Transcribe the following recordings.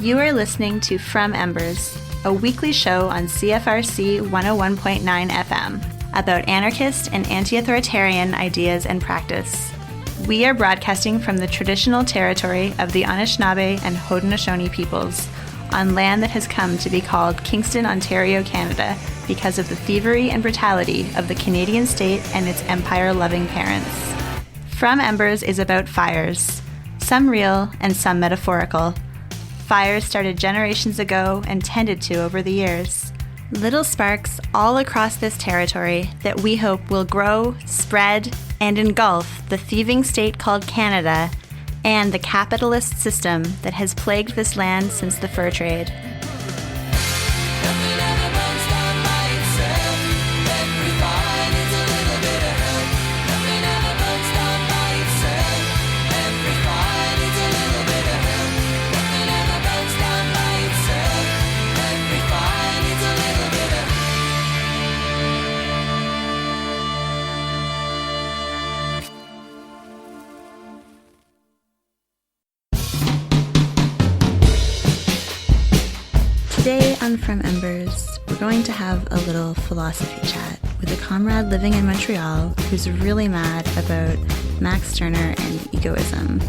You are listening to From Embers, a weekly show on CFRC 101.9 FM about anarchist and anti-authoritarian ideas and practice. We are broadcasting from the traditional territory of the Anishinaabe and Haudenosaunee peoples on land that has come to be called Kingston, Ontario, Canada, because of the thievery and brutality of the Canadian state and its empire-loving parents. From Embers is about fires, some real and some metaphorical. Fires started generations ago and tended to over the years. Little sparks all across this territory that we hope will grow, spread, and engulf the thieving state called Canada and the capitalist system that has plagued this land since the fur trade. Today on From Embers, we're going to have a little philosophy chat with a comrade living in Montreal who's really mad about Max Stirner and egoism.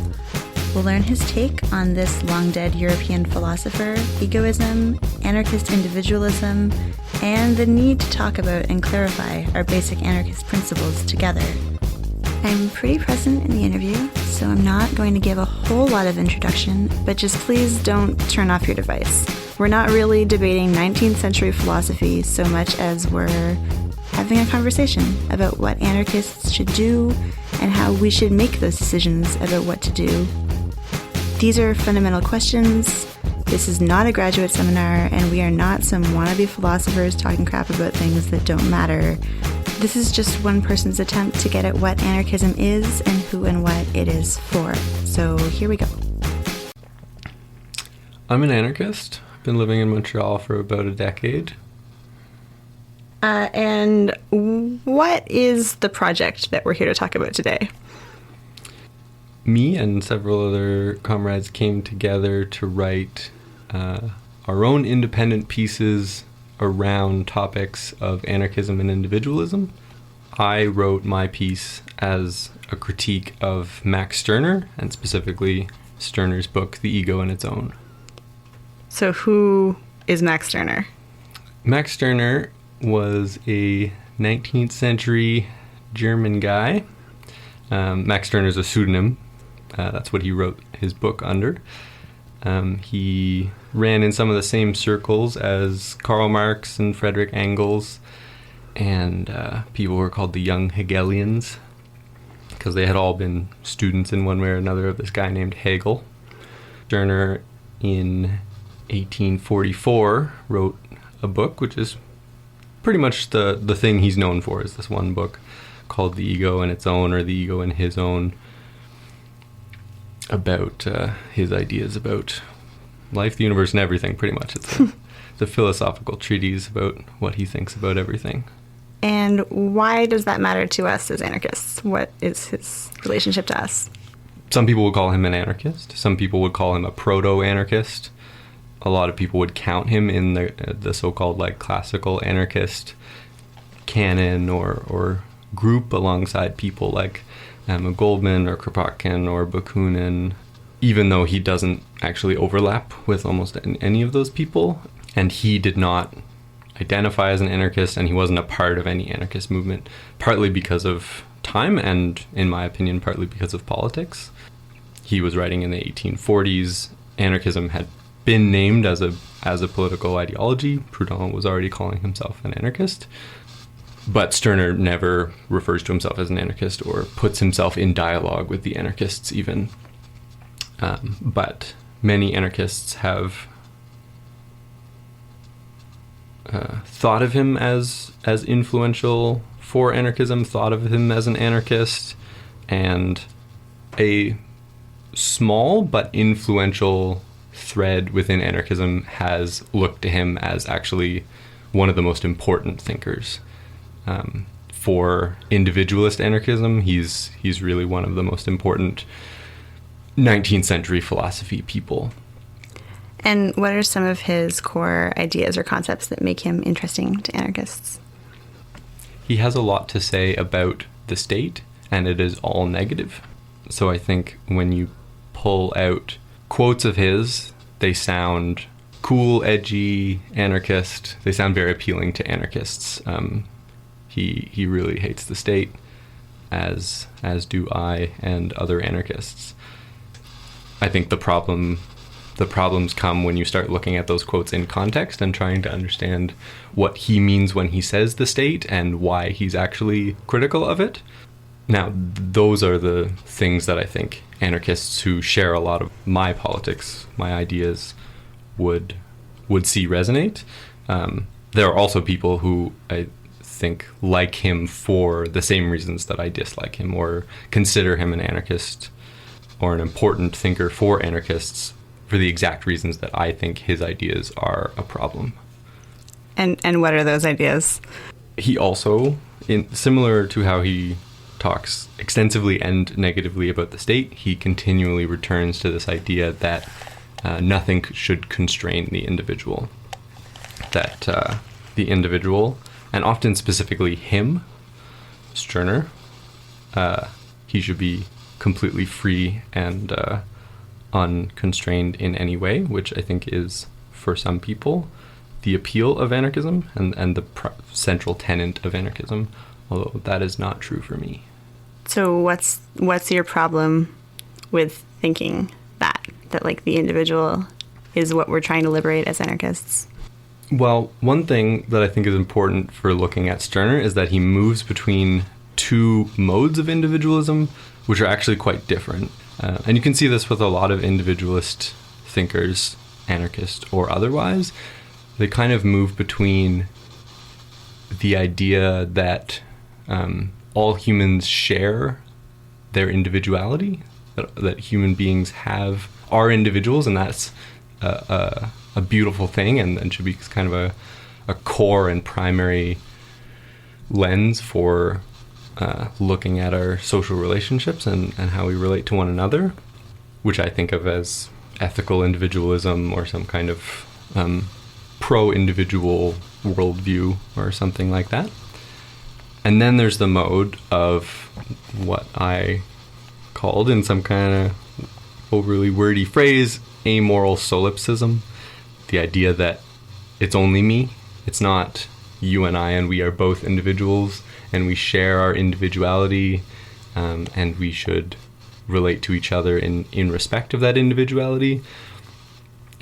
We'll learn his take on this long-dead European philosopher, egoism, anarchist individualism, and the need to talk about and clarify our basic anarchist principles together. I'm pretty present in the interview, so I'm not going to give a whole lot of introduction, but just please don't turn off your device. We're not really debating 19th century philosophy so much as we're having a conversation about what anarchists should do and how we should make those decisions about what to do. These are fundamental questions. This is not a graduate seminar, and we are not some wannabe philosophers talking crap about things that don't matter. This is just one person's attempt to get at what anarchism is and who and what it is for. So here we go. I'm an anarchist. Been living in Montreal for about a decade. And what is the project that we're here to talk about today? Me and several other comrades came together to write our own independent pieces around topics of anarchism and individualism. I wrote my piece as a critique of Max Stirner, and specifically Stirner's book, The Ego in Its Own. So who is Max Stirner? Max Stirner was a 19th century German guy. Max Stirner is a pseudonym. That's what he wrote his book under. He ran in some of the same circles as Karl Marx and Friedrich Engels, and people were called the young Hegelians because they had all been students in one way or another of this guy named Hegel. Stirner in 1844 wrote a book which is pretty much the thing he's known for, is this one book called The Ego in Its Own, or The Ego in His Own, about his ideas about life, the universe, and everything, pretty much. It's a philosophical treatise about what he thinks about everything. And why does that matter to us as anarchists? What is his relationship to us? Some people would call him an anarchist. Some people would call him a proto-anarchist. A lot of people would count him in the so-called like classical anarchist canon or group alongside people like Goldman or Kropotkin or Bakunin, even though he doesn't actually overlap with almost any of those people. And he did not identify as an anarchist, and he wasn't a part of any anarchist movement, partly because of time and, in my opinion, partly because of politics. He was writing in the 1840s. Anarchism had been named as a political ideology. Proudhon was already calling himself an anarchist. But Stirner never refers to himself as an anarchist or puts himself in dialogue with the anarchists even. But many anarchists have thought of him as influential for anarchism, thought of him as an anarchist, and a small but influential thread within anarchism has looked to him as actually one of the most important thinkers. For individualist anarchism, he's really one of the most important 19th century philosophy people. And what are some of his core ideas or concepts that make him interesting to anarchists? He has a lot to say about the state, and it is all negative. So I think when you pull out quotes of his, they sound cool, edgy, anarchist. They sound very appealing to anarchists. He really hates the state, as do I and other anarchists. I think the problems come when you start looking at those quotes in context and trying to understand what he means when he says the state and why he's actually critical of it. Now, those are the things that I think anarchists who share a lot of my politics, my ideas, would see resonate. There are also people who I think like him for the same reasons that I dislike him, or consider him an anarchist or an important thinker for anarchists for the exact reasons that I think his ideas are a problem. And what are those ideas? He also, similar to how he talks extensively and negatively about the state, he continually returns to this idea that nothing should constrain the individual. That the individual, and often specifically him, Stirner, he should be completely free and unconstrained in any way, which I think is, for some people, the appeal of anarchism and the central tenet of anarchism, although that is not true for me. So what's your problem with thinking that like the individual is what we're trying to liberate as anarchists? Well, one thing that I think is important for looking at Stirner is that he moves between two modes of individualism, which are actually quite different. And you can see this with a lot of individualist thinkers, anarchist or otherwise. They kind of move between the idea that all humans share their individuality, that human beings are individuals, and that's a beautiful thing, and should be kind of a core and primary lens for looking at our social relationships and how we relate to one another, which I think of as ethical individualism or some kind of pro-individual worldview or something like that. And then there's the mode of what I called, in some kind of overly wordy phrase, amoral solipsism. The idea that it's only me, it's not you and I, and we are both individuals, and we share our individuality, and we should relate to each other in respect of that individuality,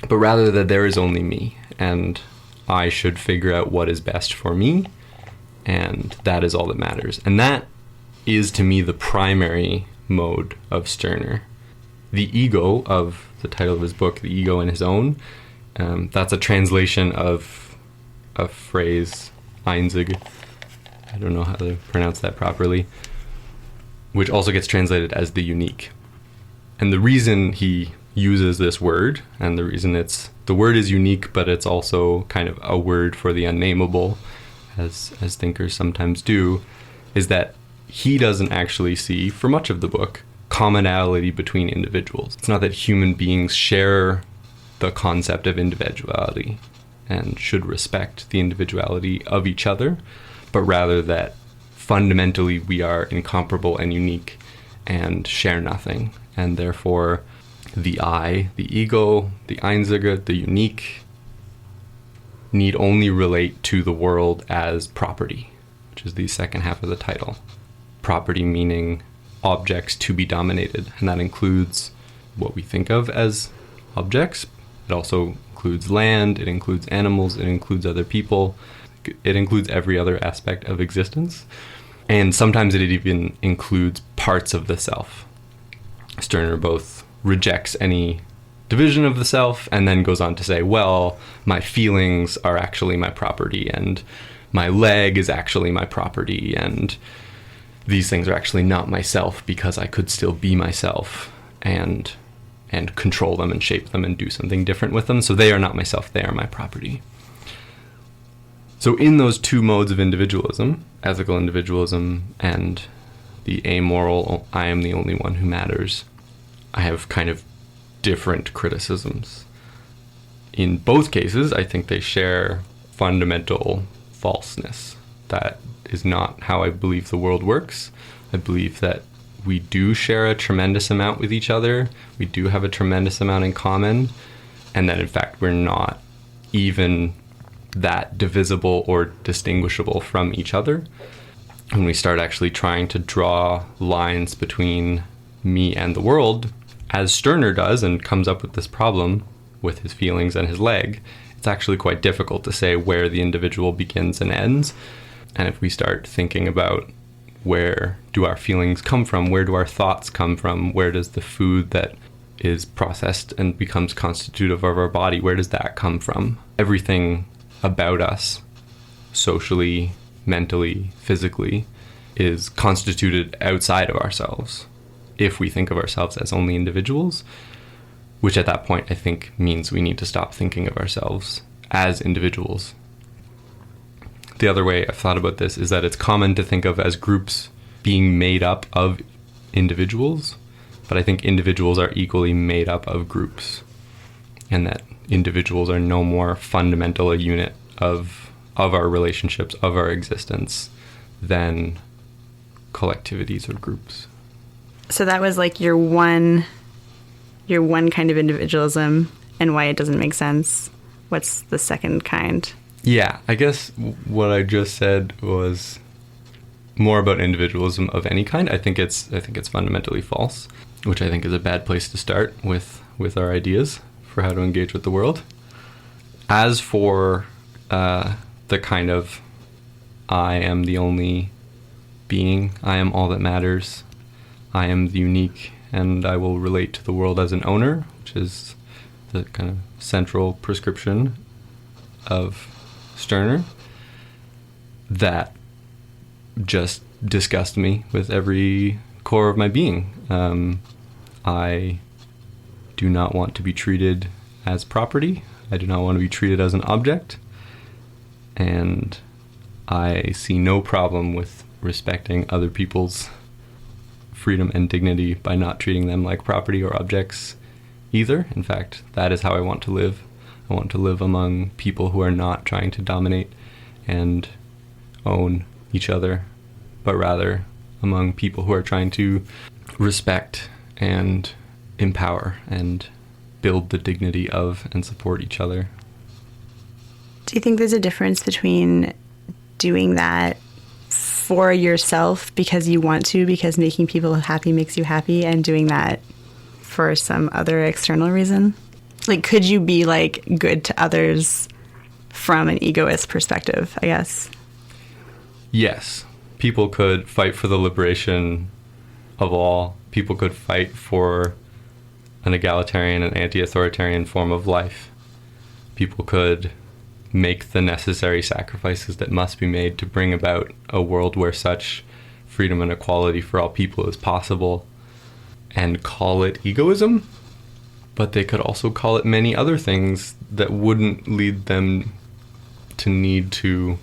but rather that there is only me, and I should figure out what is best for me, and that is all that matters. And that is, to me, the primary mode of Stirner. The ego of the title of his book, The Ego in His Own, that's a translation of a phrase, einzig, I don't know how to pronounce that properly, which also gets translated as the unique. And the reason he uses this word, and the reason the word is unique, but it's also kind of a word for the unnameable, as thinkers sometimes do, is that he doesn't actually see, for much of the book, commonality between individuals. It's not that human beings share the concept of individuality and should respect the individuality of each other, but rather that fundamentally we are incomparable and unique and share nothing. And therefore, the I, the ego, the Einzige, the unique, need only relate to the world as property, which is the second half of the title. Property meaning objects to be dominated, and that includes what we think of as objects. It also includes land, it includes animals, it includes other people, it includes every other aspect of existence, and sometimes it even includes parts of the self. Stirner both rejects any division of the self and then goes on to say, well, my feelings are actually my property, and my leg is actually my property, and these things are actually not myself because I could still be myself and control them and shape them and do something different with them. So they are not myself, they are my property. So in those two modes of individualism, ethical individualism and the amoral, I am the only one who matters, I have kind of different criticisms. in both cases, I think they share fundamental falseness. That is not how I believe the world works. I believe that we do share a tremendous amount with each other. We do have a tremendous amount in common. And that, in fact, we're not even that divisible or distinguishable from each other. When we start actually trying to draw lines between me and the world, as Stirner does and comes up with this problem with his feelings and his leg, it's actually quite difficult to say where the individual begins and ends. And if we start thinking about where do our feelings come from, where do our thoughts come from, where does the food that is processed and becomes constitutive of our body, where does that come from? Everything about us, socially, mentally, physically, is constituted outside of ourselves. If we think of ourselves as only individuals, which at that point I think means we need to stop thinking of ourselves as individuals. The other way I've thought about this is that it's common to think of as groups being made up of individuals, but I think individuals are equally made up of groups, and that individuals are no more fundamental a unit of our relationships, of our existence, than collectivities or groups. So that was like your one kind of individualism and why it doesn't make sense. What's the second kind? Yeah, I guess what I just said was more about individualism of any kind. I think it's fundamentally false, which I think is a bad place to start with our ideas for how to engage with the world. As for the kind of I am the only being, I am all that matters, I am the unique, and I will relate to the world as an owner, which is the kind of central prescription of Stirner, that just disgust me with every core of my being. I do not want to be treated as property. I do not want to be treated as an object. And I see no problem with respecting other people's freedom and dignity by not treating them like property or objects either. In fact, that is how I want to live. I want to live among people who are not trying to dominate and own each other, but rather among people who are trying to respect and empower and build the dignity of and support each other. Do you think there's a difference between doing that for yourself because you want to, because making people happy makes you happy, and doing that for some other external reason? Like, could you be like good to others from an egoist perspective, I guess? Yes. People could fight for the liberation of all. People could fight for an egalitarian and anti-authoritarian form of life. People could make the necessary sacrifices that must be made to bring about a world where such freedom and equality for all people is possible, and call it egoism. But they could also call it many other things that wouldn't lead them to need to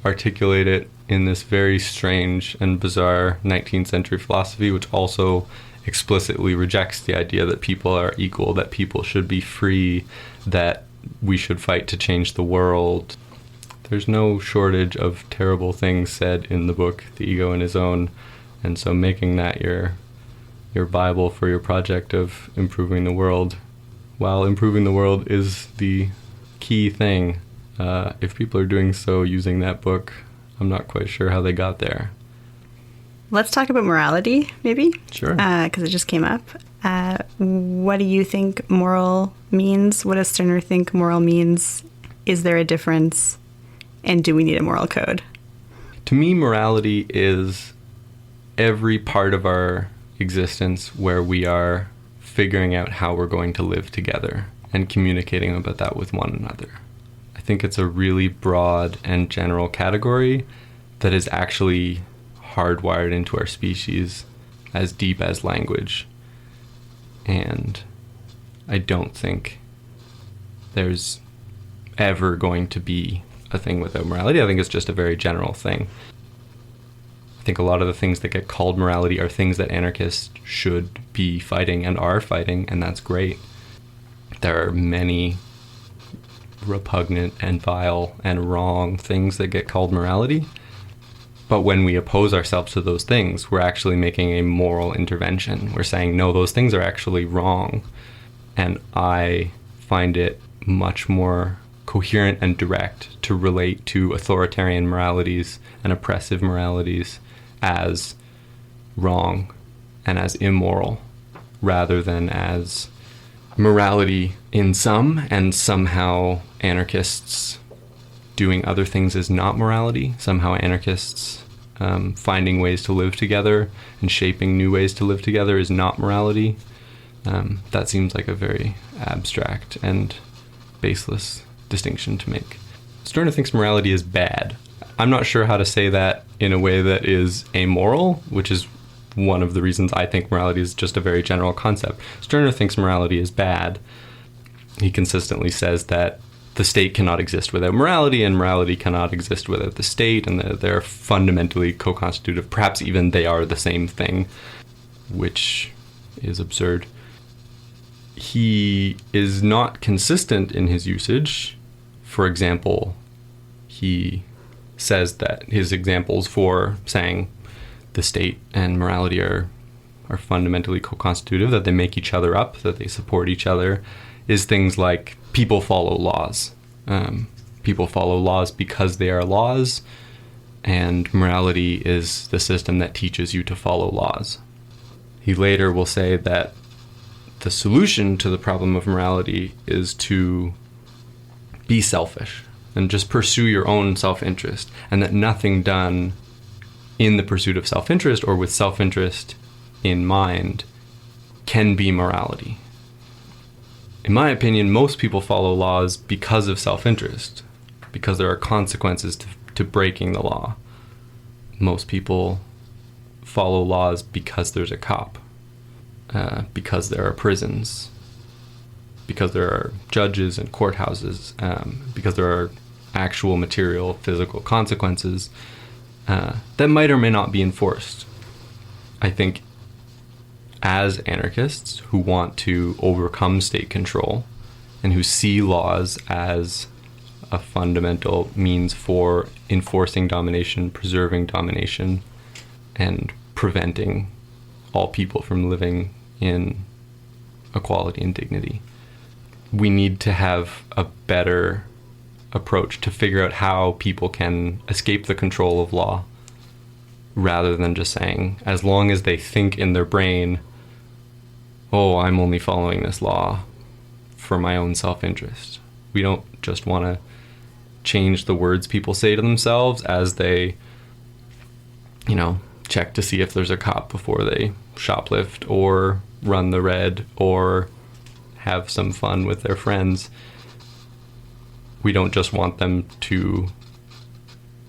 articulate it in this very strange and bizarre 19th century philosophy, which also explicitly rejects the idea that people are equal, that people should be free, that we should fight to change the world. There's no shortage of terrible things said in the book, The Ego in His Own, and so making that your Bible for your project of improving the world, while improving the world is the key thing, if people are doing so using that book, I'm not quite sure how they got there. Let's talk about morality, maybe. Sure. Because it just came up. What do you think moral means? What does Stirner think moral means? Is there a difference? And do we need a moral code? To me, morality is every part of our existence where we are figuring out how we're going to live together and communicating about that with one another. I think it's a really broad and general category that is actually hardwired into our species as deep as language. And I don't think there's ever going to be a thing without morality. I think it's just a very general thing. I think a lot of the things that get called morality are things that anarchists should be fighting and are fighting, and that's great. There are many repugnant and vile and wrong things that get called morality. But when we oppose ourselves to those things, we're actually making a moral intervention. We're saying, no, those things are actually wrong. And I find it much more coherent and direct to relate to authoritarian moralities and oppressive moralities as wrong and as immoral, rather than as morality in some, and somehow anarchists doing other things is not morality. Somehow anarchists finding ways to live together and shaping new ways to live together is not morality. That seems like a very abstract and baseless distinction to make. Stirner thinks morality is bad. I'm not sure how to say that in a way that is amoral, which is one of the reasons I think morality is just a very general concept. Stirner thinks morality is bad. He consistently says that the state cannot exist without morality, and morality cannot exist without the state, and they're fundamentally co-constitutive. Perhaps even they are the same thing, which is absurd. He is not consistent in his usage. For example, he says that his examples for saying the state and morality are fundamentally co-constitutive, that they make each other up, that they support each other, is things like people follow laws. People follow laws because they are laws, and morality is the system that teaches you to follow laws. He later will say that the solution to the problem of morality is to be selfish and just pursue your own self-interest, and that nothing done in the pursuit of self-interest or with self-interest in mind can be morality. In my opinion, most people follow laws because of self-interest, because there are consequences to breaking the law. Most people follow laws because there's a cop, because there are prisons, because there are judges and courthouses, because there are actual material physical consequences that might or may not be enforced. I think as anarchists who want to overcome state control and who see laws as a fundamental means for enforcing domination, preserving domination, and preventing all people from living in equality and dignity, we need to have a better approach to figure out how people can escape the control of law, rather than just saying, as long as they think in their brain, oh, I'm only following this law for my own self-interest. We don't just want to change the words people say to themselves as they, check to see if there's a cop before they shoplift or run the red or have some fun with their friends. We don't just want them to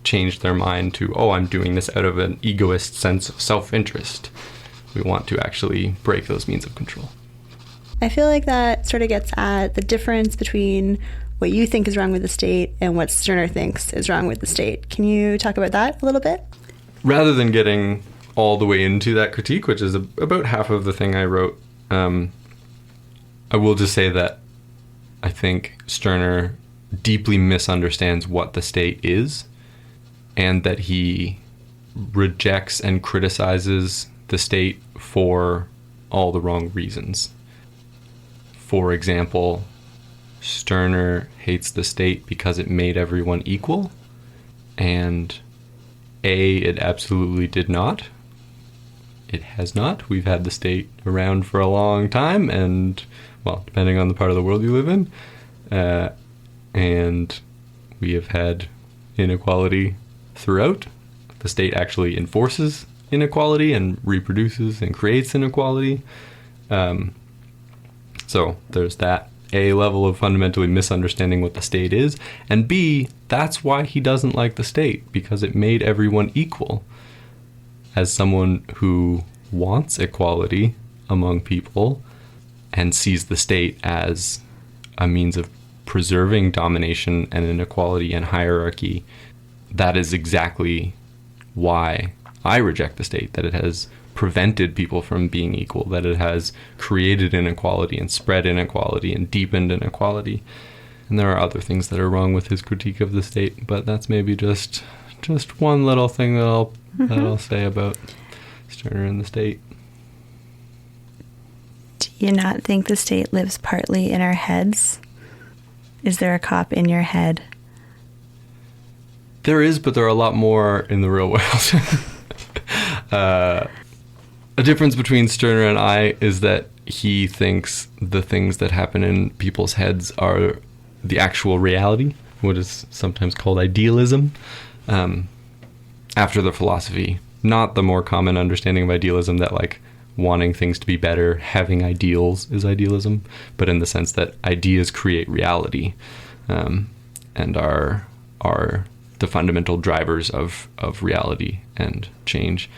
change their mind to, oh, I'm doing this out of an egoist sense of self-interest. We want to actually break those means of control. I feel like that sort of gets at the difference between what you think is wrong with the state and what Stirner thinks is wrong with the state. Can you talk about that a little bit? Rather than getting all the way into that critique, which is about half of the thing I wrote, I will just say that I think Stirner deeply misunderstands what the state is, and that he rejects and criticizes the state for all the wrong reasons. For example, Stirner hates the state because it made everyone equal, and it absolutely did not. It has not. We've had the state around for a long time, and, well, depending on the part of the world you live in, and we have had inequality throughout. The state actually enforces inequality and reproduces and creates inequality. So there's that A level of fundamentally misunderstanding what the state is, and B, that's why he doesn't like the state, because it made everyone equal. As someone who wants equality among people and sees the state as a means of preserving domination and inequality and hierarchy, that is exactly why I reject the state, that it has prevented people from being equal, that it has created inequality and spread inequality and deepened inequality. And there are other things that are wrong with his critique of the state, but that's maybe just one little thing that I'll say about Stirner and the state. Do you not think the state lives partly in our heads? Is there a cop in your head? There is, but there are a lot more in the real world. A difference between Stirner and I is that he thinks the things that happen in people's heads are the actual reality, what is sometimes called idealism, after the philosophy. Not the more common understanding of idealism that, like, wanting things to be better, having ideals is idealism, but in the sense that ideas create reality, and are the fundamental drivers of reality and change.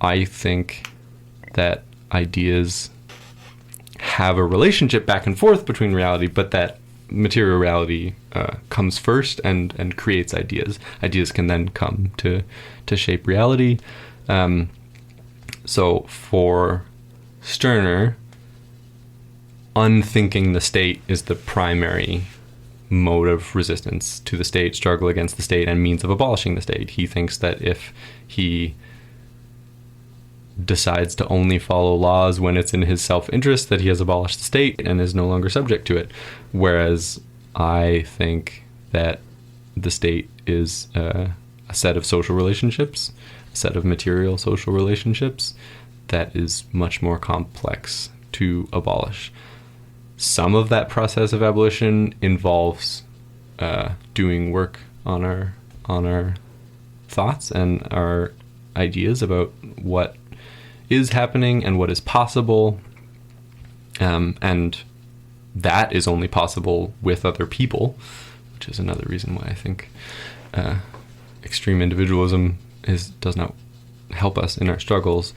I think that ideas have a relationship back and forth between reality, but that material reality comes first and creates ideas. Ideas can then come to shape reality. So for Stirner, unthinking the state is the primary mode of resistance to the state, struggle against the state, and means of abolishing the state. He thinks that if he decides to only follow laws when it's in his self-interest, that he has abolished the state and is no longer subject to it. Whereas I think that the state is a set of social relationships, a set of material social relationships that is much more complex to abolish. Some of that process of abolition involves doing work on our thoughts and our ideas about what is happening and what is possible, and that is only possible with other people, which is another reason why I think extreme individualism does not help us in our struggles.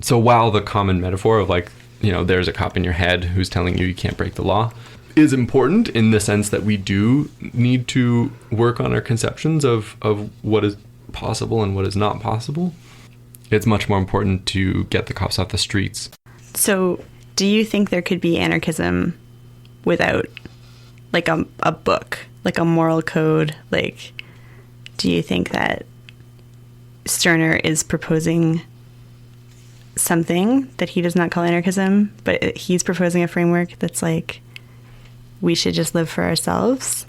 So while the common metaphor of, like, there's a cop in your head who's telling you can't break the law is important in the sense that we do need to work on our conceptions of what is possible and what is not possible, it's much more important to get the cops off the streets. So do you think there could be anarchism without, like, a book, like a moral code? Like, do you think that Stirner is proposing something that he does not call anarchism, but he's proposing a framework that's like, we should just live for ourselves?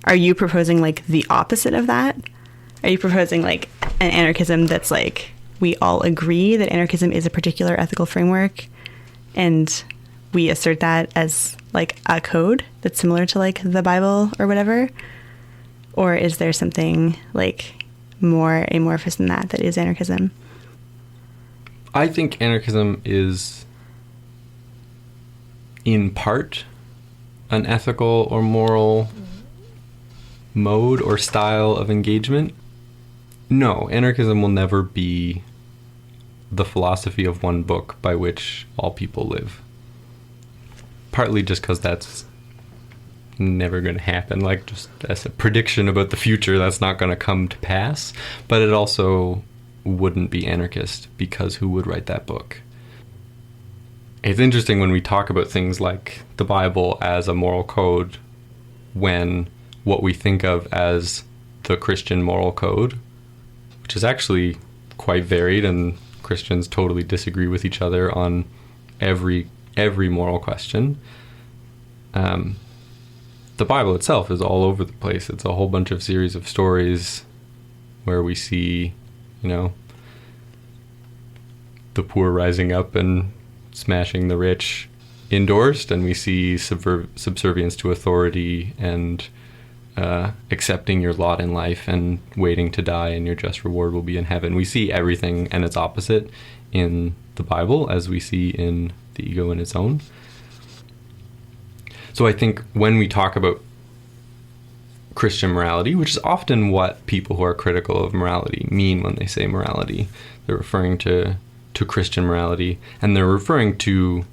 Are you proposing, like, the opposite of that? Are you proposing, like, an anarchism that's like, we all agree that anarchism is a particular ethical framework and we assert that as, like, a code that's similar to, like, the Bible or whatever? Or is there something, like, more amorphous than that is anarchism? I think anarchism is in part an ethical or moral mode or style of engagement. No, anarchism will never be the philosophy of one book by which all people live. Partly just because that's never going to happen, like, just as a prediction about the future, that's not going to come to pass. But it also wouldn't be anarchist, because who would write that book? It's interesting when we talk about things like the Bible as a moral code, when what we think of as the Christian moral code, which is actually quite varied, and Christians totally disagree with each other on every moral question. The Bible itself is all over the place. It's a whole bunch of series of stories where we see, the poor rising up and smashing the rich endorsed, and we see subservience to authority and accepting your lot in life and waiting to die, and your just reward will be in heaven. We see everything and its opposite in the Bible, as we see in the ego in its own. So I think when we talk about Christian morality, which is often what people who are critical of morality mean when they say morality, they're referring to Christian morality, and they're referring to,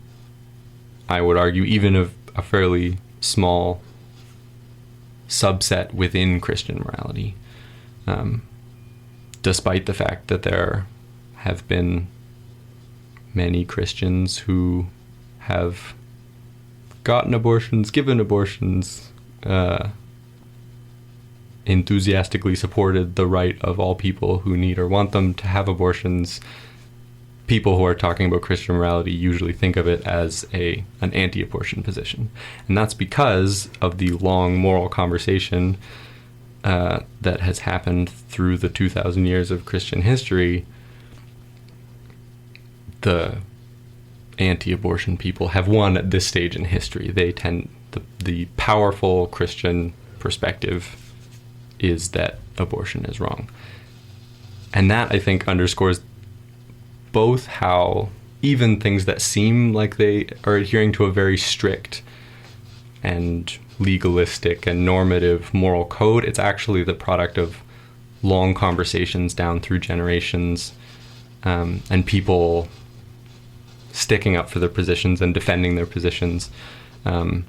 I would argue, even a fairly small subset within Christian morality, despite the fact that there have been many Christians who have gotten abortions, given abortions, enthusiastically supported the right of all people who need or want them to have abortions, people who are talking about Christian morality usually think of it as an anti-abortion position. And that's because of the long moral conversation that has happened through the 2,000 years of Christian history. The anti-abortion people have won at this stage in history. The powerful Christian perspective is that abortion is wrong. And that, I think, underscores both how even things that seem like they are adhering to a very strict and legalistic and normative moral code, it's actually the product of long conversations down through generations, and people sticking up for their positions and defending their positions, and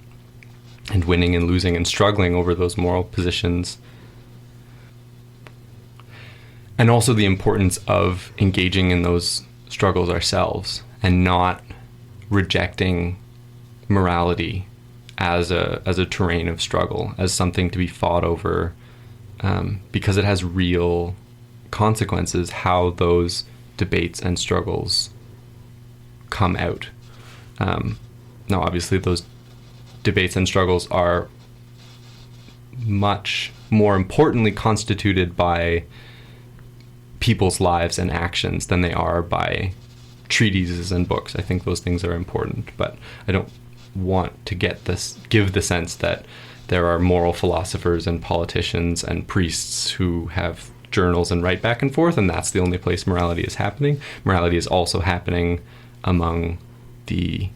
winning and losing and struggling over those moral positions. And also the importance of engaging in those struggles ourselves and not rejecting morality as a terrain of struggle, as something to be fought over, because it has real consequences how those debates and struggles come out. Now, obviously, those debates and struggles are much more importantly constituted by people's lives and actions than they are by treatises and books. I think those things are important, but I don't want to give the sense that there are moral philosophers and politicians and priests who have journals and write back and forth, and that's the only place morality is happening. Morality is also happening among the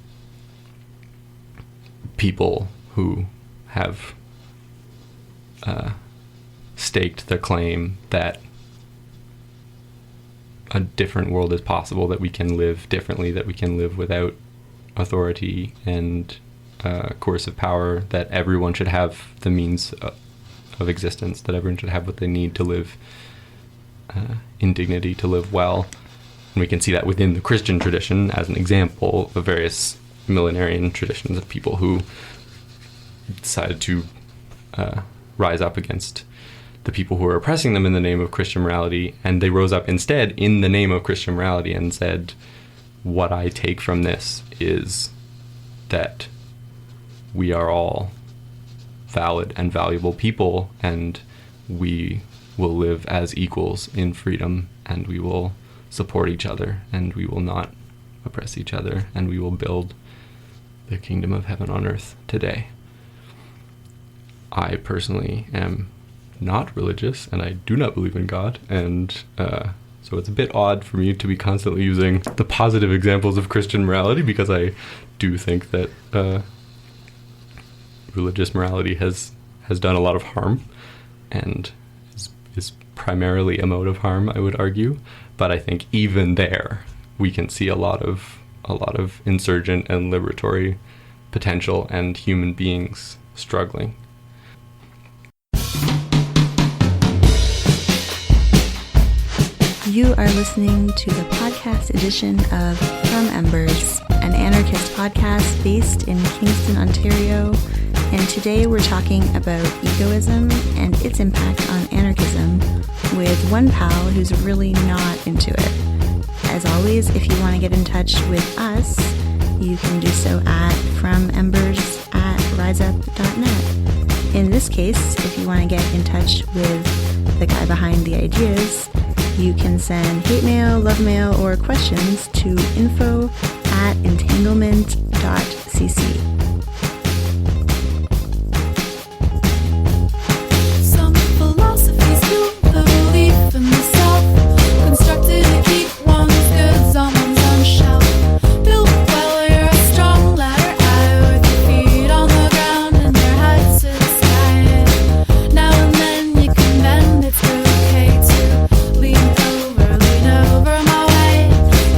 people who have staked the claim that a different world is possible, that we can live differently, that we can live without authority and coercive power, that everyone should have the means of existence, that everyone should have what they need to live in dignity, to live well. And we can see that within the Christian tradition as an example of various millenarian traditions of people who decided to rise up against the people who were oppressing them in the name of Christian morality, and they rose up instead in the name of Christian morality and said, what I take from this is that we are all valid and valuable people, and we will live as equals in freedom, and we will support each other, and we will not oppress each other, and we will build the kingdom of heaven on earth today. I personally am not religious, and I do not believe in God, and so it's a bit odd for me to be constantly using the positive examples of Christian morality, because I do think that religious morality has done a lot of harm, and is primarily a mode of harm, I would argue. But I think even there, we can see a lot of insurgent and liberatory potential and human beings struggling. You are listening to the podcast edition of From Embers, an anarchist podcast based in Kingston, Ontario. And today we're talking about egoism and its impact on anarchism with one pal who's really not into it. As always, if you want to get in touch with us, you can do so at fromembers@riseup.net. In this case, if you want to get in touch with the guy behind the ideas, you can send hate mail, love mail, or questions to info@entanglement.cc. Some philosophies do the belief in the self, constructed to keep one's goods on one's own shelf. Built well, you're a strong ladder high, with your feet on the ground and your head to the sky. Now and then you can bend, it's okay to lean over my way.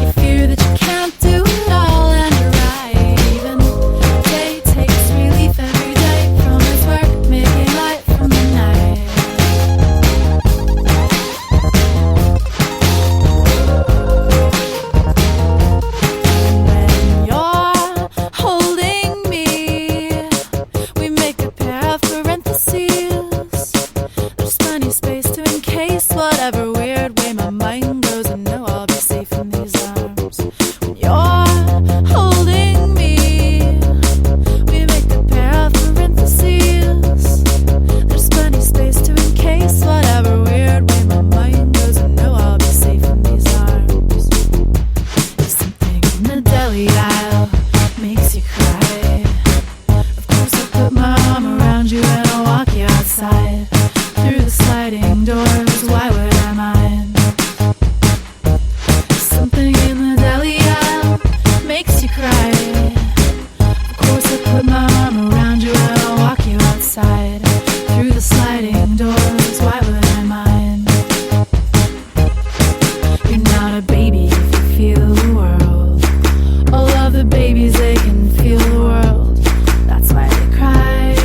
You fear that you can't do it all, and you're right. Even deli aisle makes you cry. Of course I'll put my arm around you and I'll walk you outside through the sliding doors. Why would I mind? Something in the deli aisle makes you cry. Of course I'll put my arm around you and I'll walk you outside through the sliding doors. Why would I mind? You're not a baby if you feel the world. All of the babies, they can feel the world. That's why they cry.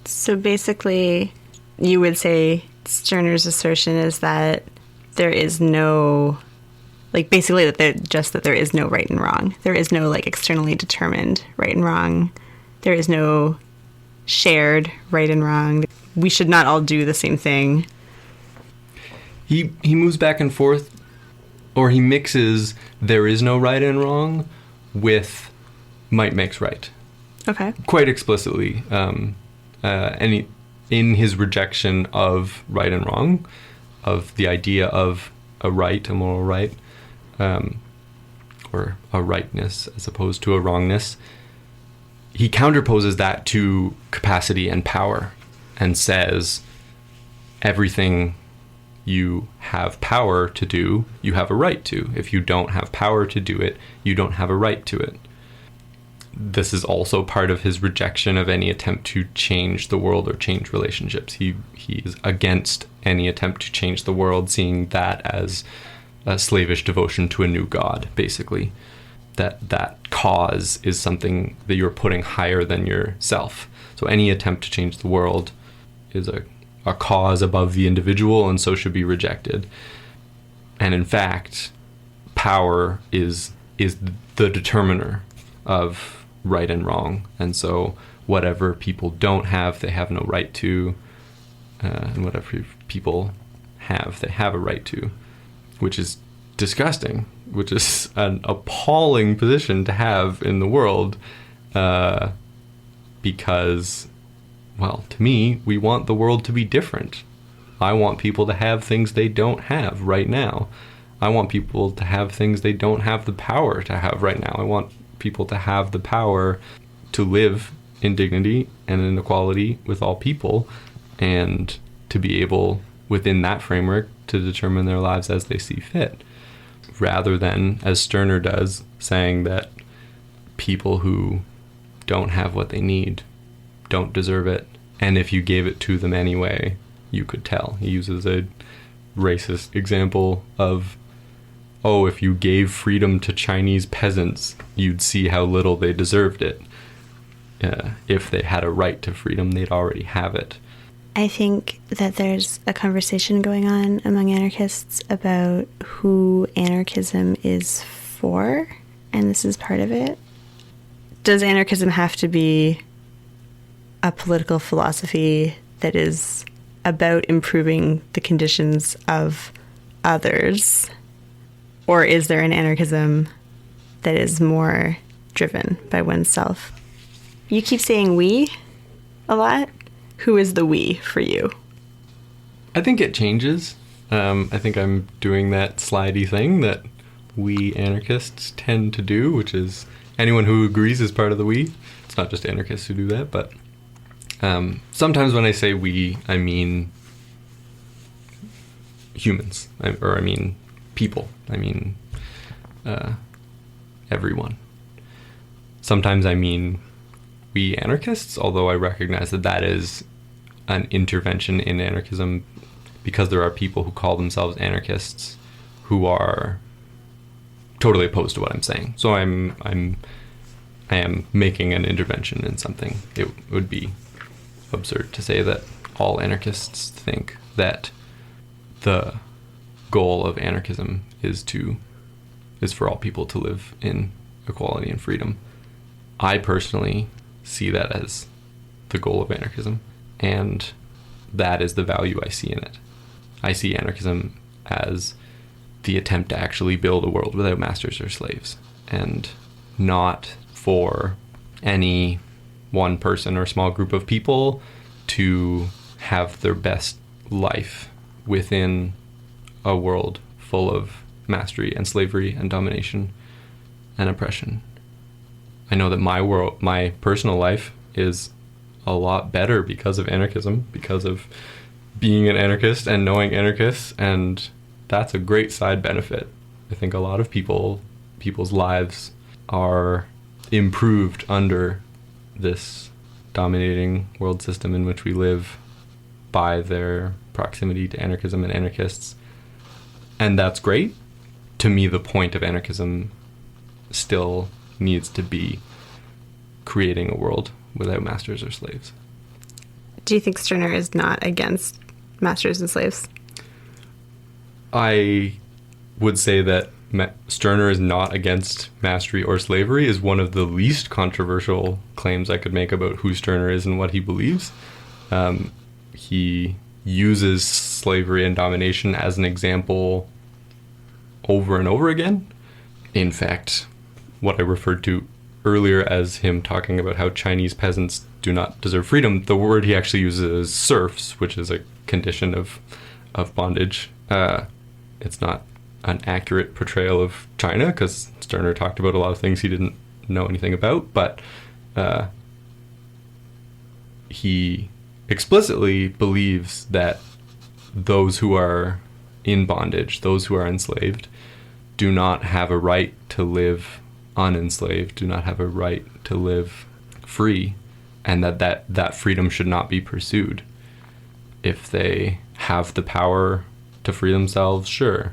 So basically, you would say Stirner's assertion is that there is no, like, basically that there is no right and wrong. There is no, like, externally determined right and wrong. There is no shared right and wrong. We should not all do the same thing. He moves back and forth, or he mixes there is no right and wrong with might makes right. Okay. Quite explicitly. In his rejection of right and wrong, of the idea of a right, a moral right, or a rightness as opposed to a wrongness, he counterposes that to capacity and power and says everything you have power to do, you have a right to. If you don't have power to do it, you don't have a right to it. This is also part of his rejection of any attempt to change the world or change relationships. He is against any attempt to change the world, seeing that as a slavish devotion to a new god, basically. That cause is something that you're putting higher than yourself. So any attempt to change the world is a cause above the individual, and so should be rejected. And in fact, power is the determiner of right and wrong, and so whatever people don't have, they have no right to, and whatever people have, they have a right to, which is disgusting, which is an appalling position to have in the world, because, well, to me, we want the world to be different. I want people to have things they don't have right now. I want people to have things they don't have the power to have right now. I want people to have the power to live in dignity and in equality with all people, and to be able, within that framework, to determine their lives as they see fit, rather than, as Stirner does, saying that people who don't have what they need don't deserve it, and if you gave it to them anyway, you could tell. He uses a racist example of, oh, if you gave freedom to Chinese peasants, you'd see how little they deserved it. If they had a right to freedom, they'd already have it. I think that there's a conversation going on among anarchists about who anarchism is for, and this is part of it. Does anarchism have to be a political philosophy that is about improving the conditions of others? Or is there an anarchism that is more driven by oneself? You keep saying we a lot. Who is the we for you? I think it changes. I think I'm doing that slidey thing that we anarchists tend to do, which is anyone who agrees is part of the we. It's not just anarchists who do that, but sometimes when I say we, I mean humans, or I mean people. I mean everyone. Sometimes I mean we anarchists, although I recognize that that is an intervention in anarchism, because there are people who call themselves anarchists who are totally opposed to what I'm saying. So I am making an intervention in something. It would be absurd to say that all anarchists think that the goal of anarchism is for all people to live in equality and freedom. I personally see that as the goal of anarchism, and that is the value I see in it. I see anarchism as the attempt to actually build a world without masters or slaves, and not for any one person or small group of people to have their best life within a world full of mastery and slavery and domination and oppression. I know that my personal life is a lot better because of anarchism, because of being an anarchist and knowing anarchists, and that's a great side benefit. I think a lot of people's lives are improved under this dominating world system in which we live by their proximity to anarchism and anarchists. And that's great. To me, the point of anarchism still needs to be creating a world without masters or slaves. Do you think Stirner is not against masters and slaves? I would say that Stirner is not against mastery or slavery is one of the least controversial claims I could make about who Stirner is and what he believes. He uses slavery and domination as an example over and over again. In fact, what I referred to earlier as him talking about how Chinese peasants do not deserve freedom, the word he actually uses is serfs, which is a condition of bondage. It's not an accurate portrayal of China, because Stirner talked about a lot of things he didn't know anything about, but he explicitly believes that those who are in bondage, those who are enslaved, do not have a right to live unenslaved, do not have a right to live free, and that freedom should not be pursued. If they have the power to free themselves, sure,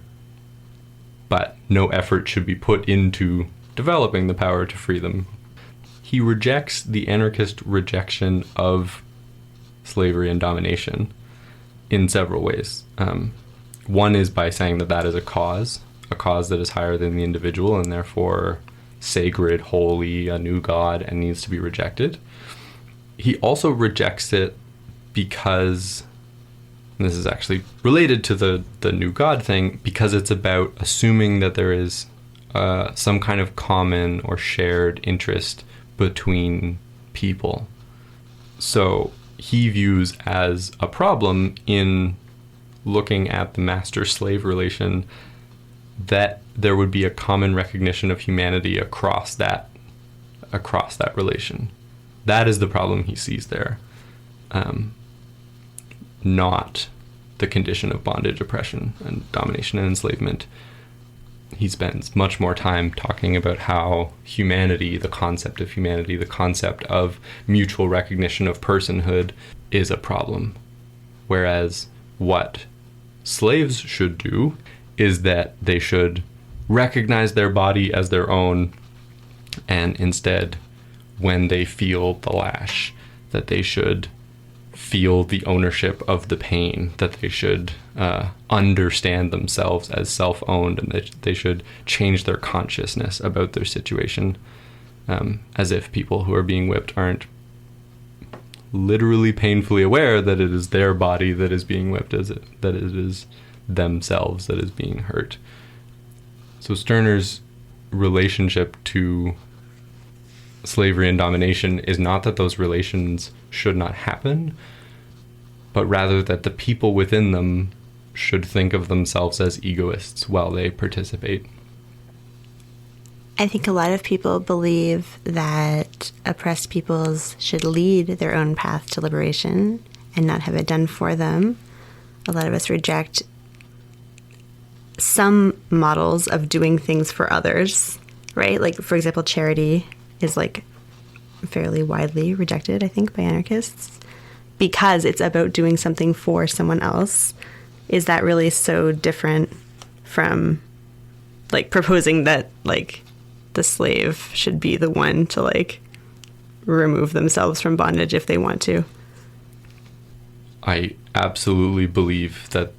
but no effort should be put into developing the power to free them. He rejects the anarchist rejection of slavery and domination in several ways. One is by saying that is a cause that is higher than the individual and therefore sacred, holy, a new god, and needs to be rejected. He also rejects it because, and this is actually related to the new god thing, because it's about assuming that there is some kind of common or shared interest between people. So he views as a problem in looking at the master-slave relation that there would be a common recognition of humanity across that relation. That is the problem he sees there, not the condition of bondage, oppression, and domination and enslavement. He spends much more time talking about how humanity, the concept of humanity, the concept of mutual recognition of personhood is a problem. Whereas what slaves should do is that they should recognize their body as their own, and instead, when they feel the lash, that they should feel the ownership of the pain, that they should understand themselves as self-owned, and that they should change their consciousness about their situation, as if people who are being whipped aren't literally painfully aware that it is their body that is being whipped, that it is themselves that is being hurt. So Stirner's relationship to slavery and domination is not that those relations should not happen, but rather that the people within them should think of themselves as egoists while they participate. I think a lot of people believe that oppressed peoples should lead their own path to liberation and not have it done for them. A lot of us reject some models of doing things for others, right? Like, for example, charity is like fairly widely rejected, I think, by anarchists because it's about doing something for someone else. Is that really so different from like proposing that like the slave should be the one to like remove themselves from bondage if they want to? I absolutely believe that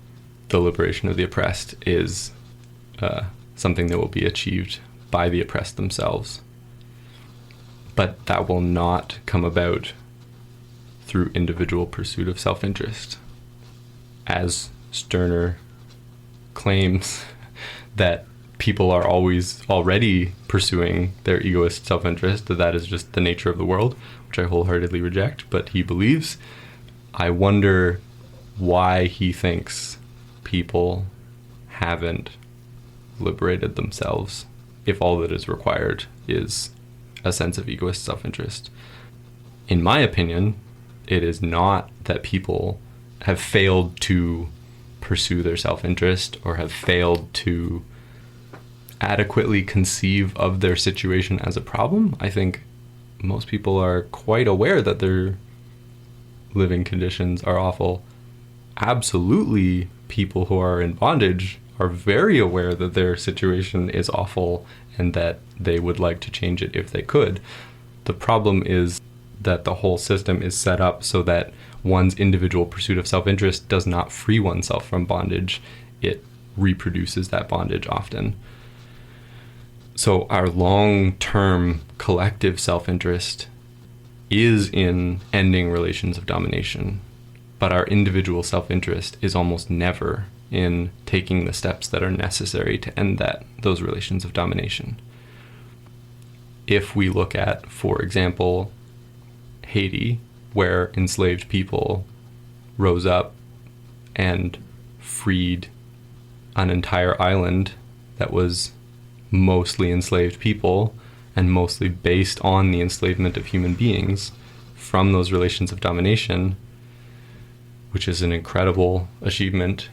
the liberation of the oppressed is something that will be achieved by the oppressed themselves. But that will not come about through individual pursuit of self-interest. As Stirner claims that people are already pursuing their egoist self-interest, that is just the nature of the world, which I wholeheartedly reject, but he believes. I wonder why he thinks people haven't liberated themselves if all that is required is a sense of egoist self-interest. In my opinion, it is not that people have failed to pursue their self-interest or have failed to adequately conceive of their situation as a problem. I think most people are quite aware that their living conditions are awful. Absolutely, people who are in bondage are very aware that their situation is awful and that they would like to change it if they could. The problem is that the whole system is set up so that one's individual pursuit of self-interest does not free oneself from bondage. It reproduces that bondage often. So our long-term collective self-interest is in ending relations of domination, but our individual self-interest is almost never in taking the steps that are necessary to end those relations of domination. If we look at, for example, Haiti, where enslaved people rose up and freed an entire island that was mostly enslaved people and mostly based on the enslavement of human beings from those relations of domination, which is an incredible achievement.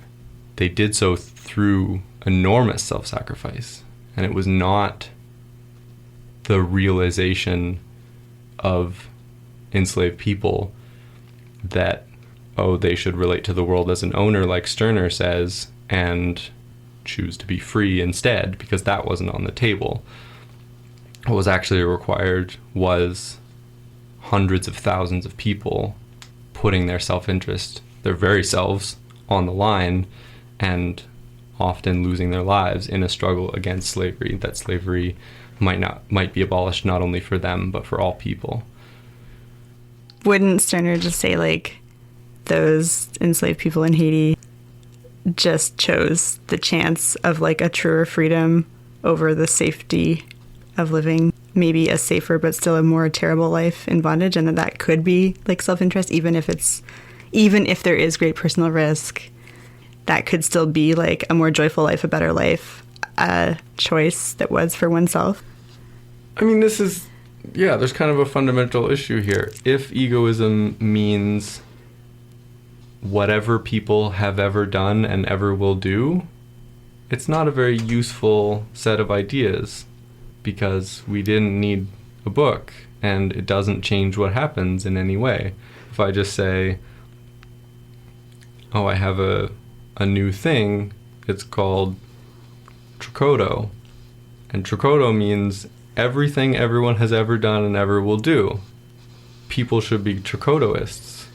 They did so through enormous self-sacrifice, and it was not the realization of enslaved people that, oh, they should relate to the world as an owner, like Stirner says, and choose to be free instead, because that wasn't on the table. What was actually required was hundreds of thousands of people putting their self-interest, their very selves, on the line, and often losing their lives in a struggle against slavery, that slavery might be abolished not only for them, but for all people. Wouldn't Stirner just say, like, those enslaved people in Haiti just chose the chance of, like, a truer freedom over the safety of living maybe a safer but still a more terrible life in bondage, and that could be, like, self-interest, even if there is great personal risk, that could still be, like, a more joyful life, a better life, a choice that was for oneself? I mean, there's kind of a fundamental issue here. If egoism means whatever people have ever done and ever will do, it's not a very useful set of ideas, because we didn't need a book, and it doesn't change what happens in any way. If I just say, oh, I have a new thing, it's called Trakoto, and Trakoto means everything everyone has ever done and ever will do. People should be Trakotoists.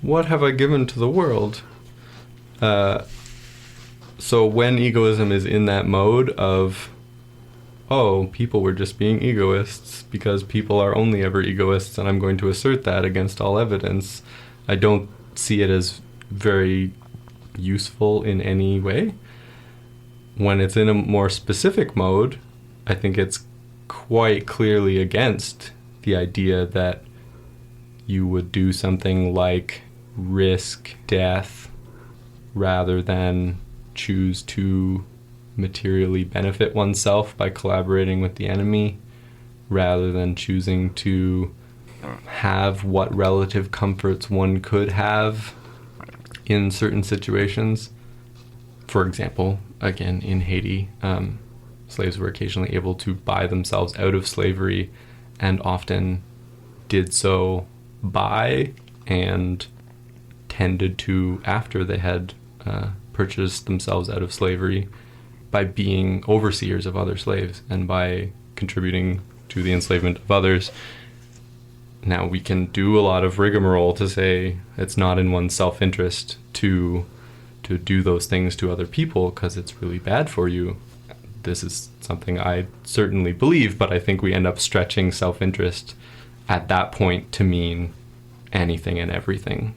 What have I given to the world? So when egoism is in that mode of, oh, people were just being egoists because people are only ever egoists, and I'm going to assert that against all evidence, I don't see it as very useful in any way. When it's in a more specific mode, I think it's quite clearly against the idea that you would do something like risk death rather than choose to materially benefit oneself by collaborating with the enemy, rather than choosing to have what relative comforts one could have in certain situations. For example, again, in Haiti, slaves were occasionally able to buy themselves out of slavery, and often did so by and tended to after they had purchased themselves out of slavery, by being overseers of other slaves and by contributing to the enslavement of others. Now, we can do a lot of rigmarole to say it's not in one's self-interest to do those things to other people because it's really bad for you. This is something I certainly believe, but I think we end up stretching self-interest at that point to mean anything and everything.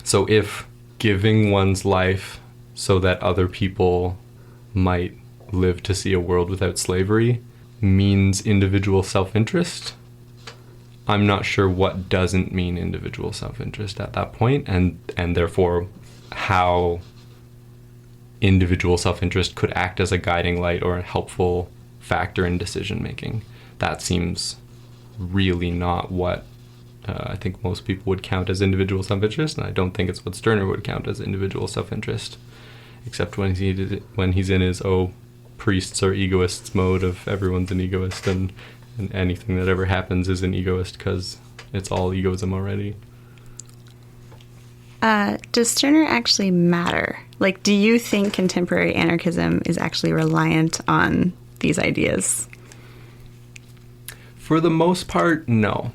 So if giving one's life so that other people might live to see a world without slavery means individual self-interest, I'm not sure what doesn't mean individual self-interest at that point, and therefore how individual self-interest could act as a guiding light or a helpful factor in decision making. That seems really not what I think most people would count as individual self-interest, and I don't think it's what Stirner would count as individual self-interest, except when he's in his priests are egoists mode of everyone's an egoist, and anything that ever happens is an egoist because it's all egoism already. Does Stirner actually matter? Like, do you think contemporary anarchism is actually reliant on these ideas? For the most part, no.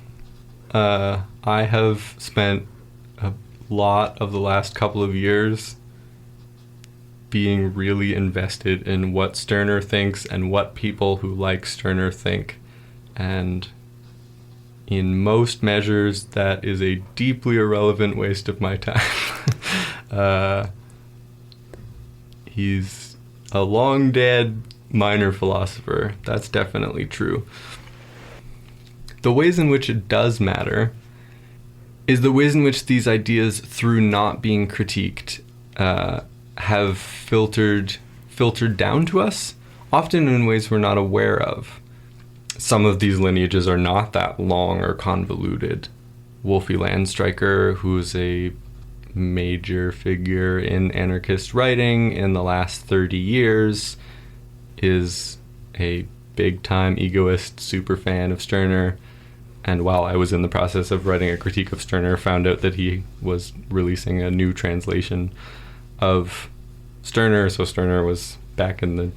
I have spent a lot of the last couple of years being really invested in what Stirner thinks and what people who like Stirner think. And in most measures, that is a deeply irrelevant waste of my time. He's a long dead minor philosopher. That's definitely true. The ways in which it does matter is the ways in which these ideas, through not being critiqued, have filtered down to us, often in ways we're not aware of. Some of these lineages are not that long or convoluted. Wolfie Landstreicher, who's a major figure in anarchist writing in the last 30 years, is a big-time egoist superfan of Stirner. And while I was in the process of writing a critique of Stirner, found out that he was releasing a new translation of Stirner. So Stirner was back in the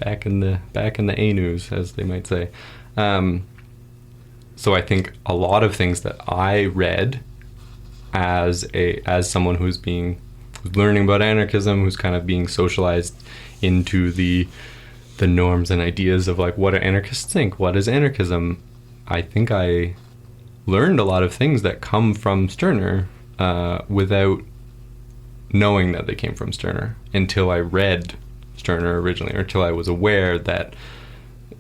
A news, as they might say. So I think a lot of things that I read as someone who's learning about anarchism, who's kind of being socialized into the norms and ideas of like what do anarchists think, what is anarchism. I think I learned a lot of things that come from Stirner without knowing that they came from Stirner until I read Stirner originally, or until I was aware that,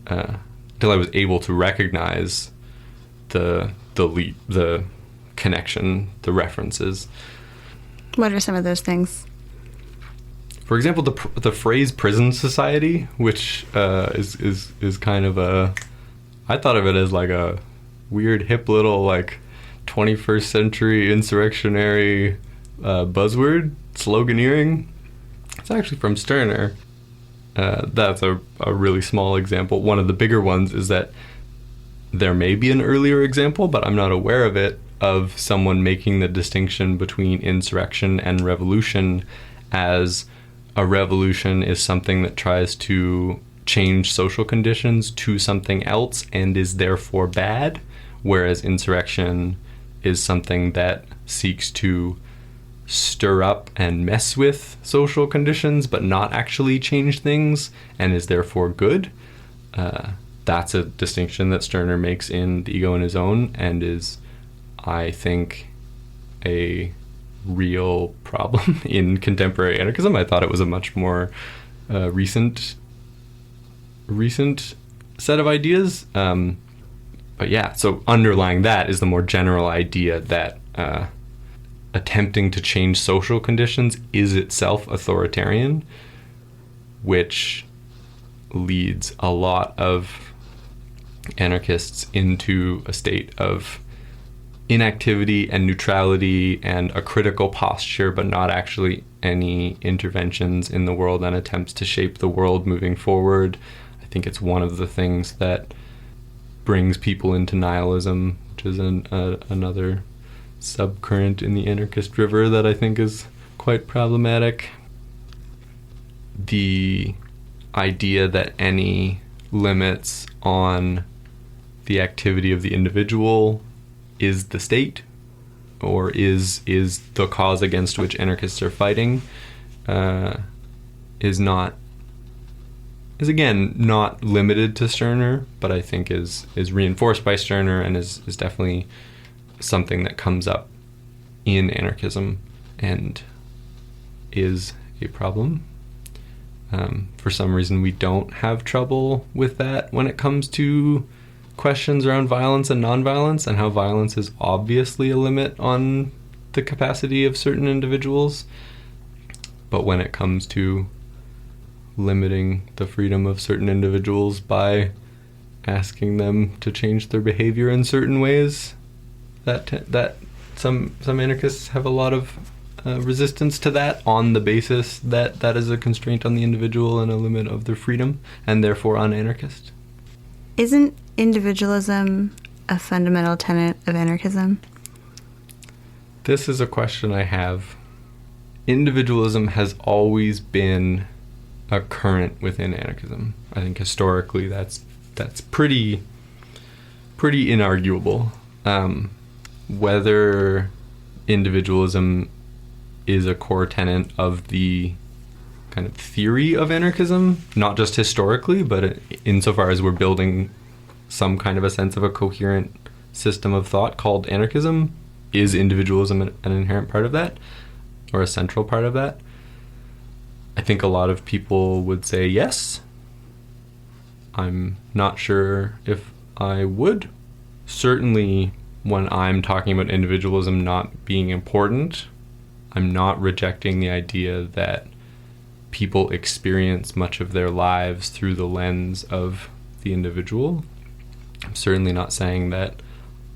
until I was able to recognize the connection, the references. What are some of those things? For example, the phrase prison society, which is kind of I thought of it as like a weird hip little like 21st century insurrectionary buzzword, sloganeering. It's actually from Stirner. That's a really small example. One of the bigger ones is that there may be an earlier example, but I'm not aware of it, of someone making the distinction between insurrection and revolution, as a revolution is something that tries to change social conditions to something else and is therefore bad, whereas insurrection is something that seeks to stir up and mess with social conditions but not actually change things and is therefore good. That's a distinction that Stirner makes in The Ego in His Own, and is, I think, a real problem in contemporary anarchism. I thought it was a much more recent set of ideas. But yeah, so underlying that is the more general idea that attempting to change social conditions is itself authoritarian, which leads a lot of anarchists into a state of inactivity and neutrality and a critical posture, but not actually any interventions in the world and attempts to shape the world moving forward. I think it's one of the things that brings people into nihilism, which is another subcurrent in the anarchist river that I think is quite problematic. The idea that any limits on the activity of the individual is the state, or is the cause against which anarchists are fighting, is again not limited to Stirner, but I think is reinforced by Stirner, and is definitely something that comes up in anarchism and is a problem. For some reason, we don't have trouble with that when it comes to questions around violence and nonviolence, and how violence is obviously a limit on the capacity of certain individuals. But when it comes to limiting the freedom of certain individuals by asking them to change their behavior in certain ways. That some anarchists have a lot of resistance to that on the basis that that is a constraint on the individual and a limit of their freedom, and therefore un-anarchist. Isn't individualism a fundamental tenet of anarchism? This is a question I have. Individualism has always been a current within anarchism. I think historically that's pretty inarguable. Whether individualism is a core tenet of the kind of theory of anarchism, not just historically, but insofar as we're building some kind of a sense of a coherent system of thought called anarchism, is individualism an inherent part of that, or a central part of that? I think a lot of people would say yes. I'm not sure if I would. Certainly, when I'm talking about individualism not being important, I'm not rejecting the idea that people experience much of their lives through the lens of the individual. I'm certainly not saying that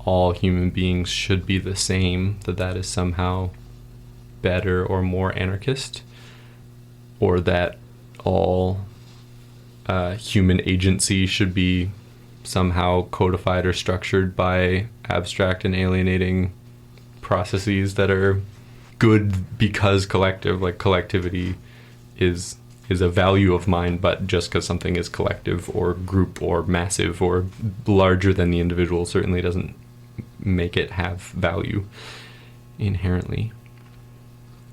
all human beings should be the same, that is somehow better or more anarchist, or that all human agency should be somehow codified or structured by abstract and alienating processes that are good because collective, like collectivity is a value of mine, but just because something is collective or group or massive or larger than the individual certainly doesn't make it have value inherently.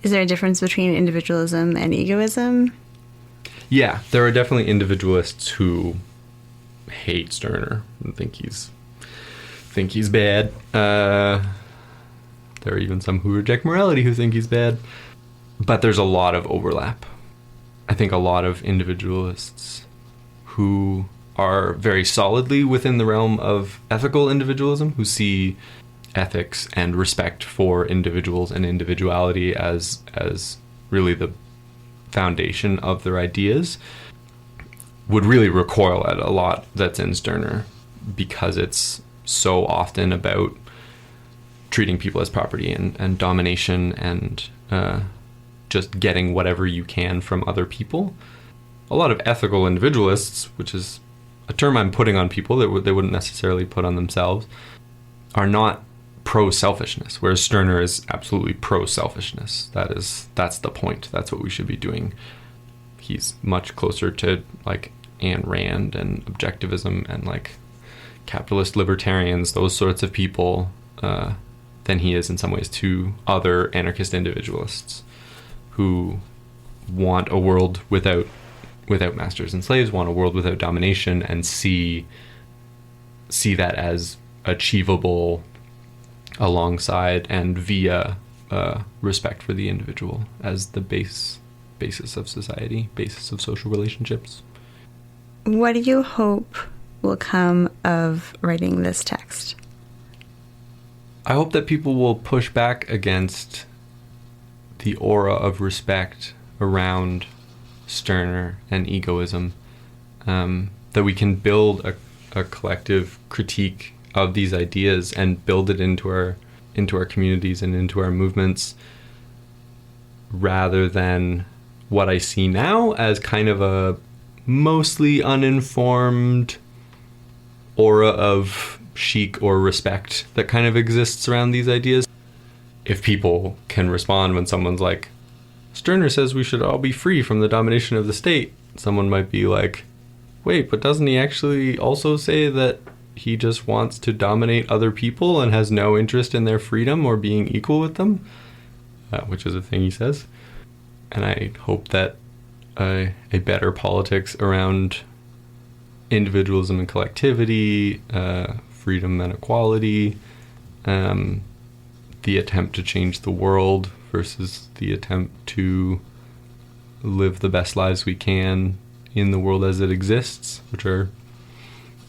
Is there a difference between individualism and egoism? Yeah, there are definitely individualists who hate Stirner and think he's bad. There are even some who reject morality who think he's bad. But there's a lot of overlap. I think a lot of individualists who are very solidly within the realm of ethical individualism, who see ethics and respect for individuals and individuality as really the foundation of their ideas, would really recoil at a lot that's in Stirner, because it's so often about treating people as property and domination and just getting whatever you can from other people. A lot of ethical individualists, which is a term I'm putting on people that they wouldn't necessarily put on themselves, are not pro-selfishness, whereas Stirner is absolutely pro-selfishness. That's the point. That's what we should be doing. He's much closer to like Ayn Rand and objectivism and like capitalist libertarians, those sorts of people, than he is in some ways to other anarchist individualists who want a world without masters and slaves, want a world without domination, and see that as achievable alongside and via respect for the individual as the basis of society, basis of social relationships. What do you hope will come of writing this text? I hope that people will push back against the aura of respect around Stirner and egoism, that we can build a collective critique of these ideas and build it into our communities and into our movements, rather than what I see now as kind of a mostly uninformed aura of chic or respect that kind of exists around these ideas. If people can respond when someone's like, Stirner says we should all be free from the domination of the state, someone might be like, wait, but doesn't he actually also say that he just wants to dominate other people and has no interest in their freedom or being equal with them? Which is a thing he says. And I hope that a better politics around individualism and collectivity, freedom and equality, the attempt to change the world versus the attempt to live the best lives we can in the world as it exists, which are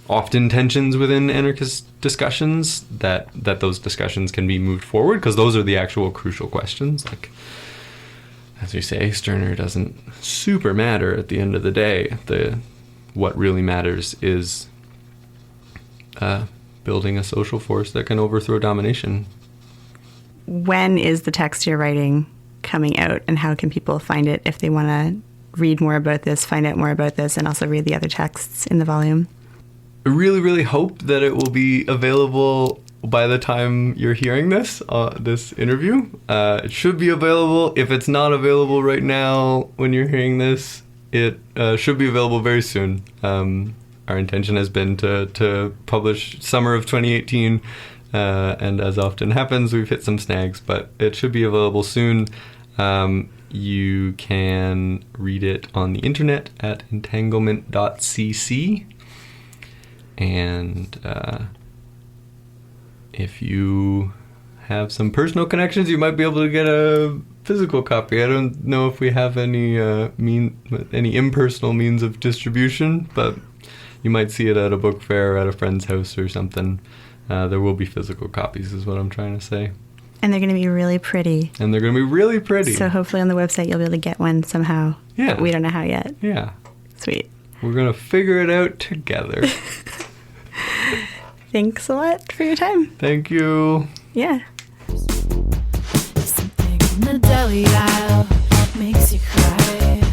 often tensions within anarchist discussions, that those discussions can be moved forward, because those are the actual crucial questions. Like, as you say, Stirner doesn't super matter at the end of the day. What really matters is building a social force that can overthrow domination. When is the text you're writing coming out, and how can people find it if they want to read more about this, find out more about this, and also read the other texts in the volume? I really, really hope that it will be available by the time you're hearing this interview. It should be available. If it's not available right now when you're hearing this, it should be available very soon. Our intention has been to publish summer of 2018, and as often happens, we've hit some snags, but it should be available soon. You can read it on the internet at entanglement.cc, and if you have some personal connections, you might be able to get a physical copy. I don't know if we have any impersonal means of distribution, but you might see it at a book fair or at a friend's house or something. There will be physical copies, is what I'm trying to say. And they're going to be really pretty. So hopefully on the website you'll be able to get one somehow. Yeah. But we don't know how yet. Yeah. Sweet. We're going to figure it out together. Thanks a lot for your time. Thank you. Yeah. Something in the deli aisle makes you cry.